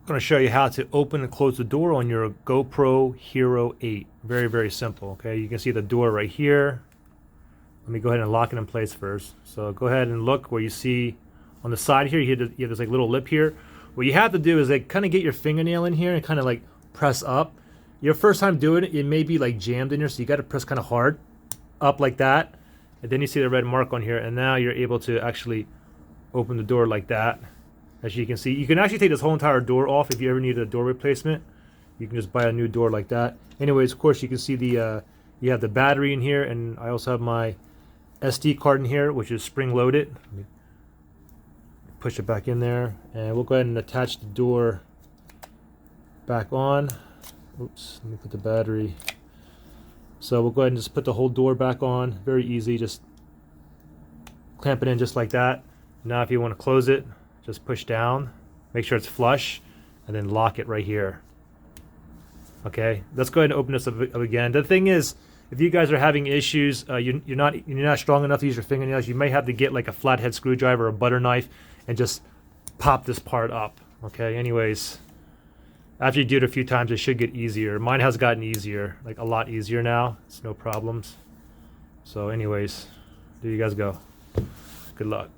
going to show you how to open and close the door on your GoPro Hero 8. Very, very simple. Okay, you can see the door right here. Let me go ahead and lock it in place first. So go ahead and look where you see on the side here, you have this like little lip here. What you have to do is like kind of get your fingernail in here and kind of like press up. Your first time doing it, it may be like jammed in here, so you got to press kind of hard up like that. And then you see the red mark on here, and now you're able to actually open the door like that. As you can see, you can actually take this whole entire door off if you ever need a door replacement. You can just buy a new door like that. Anyways, of course, you can see the you have the battery in here, and I also have my SD card in here, which is spring loaded. Let me push it back in there, and we'll go ahead and attach the door back on. Oops, let me put the battery. So we'll go ahead and just put the whole door back on. Very easy, just clamp it in just like that. Now if you want to close it, just push down, make sure it's flush, and then lock it right here. Okay, let's go ahead and open this up again. The thing is, if you guys are having issues, you're not strong enough to use your fingernails, you may have to get like a flathead screwdriver or a butter knife and just pop this part up. Okay, anyways, after you do it a few times, it should get easier. Mine has gotten easier, like a lot easier now. It's no problems. So anyways, there you guys go. Good luck.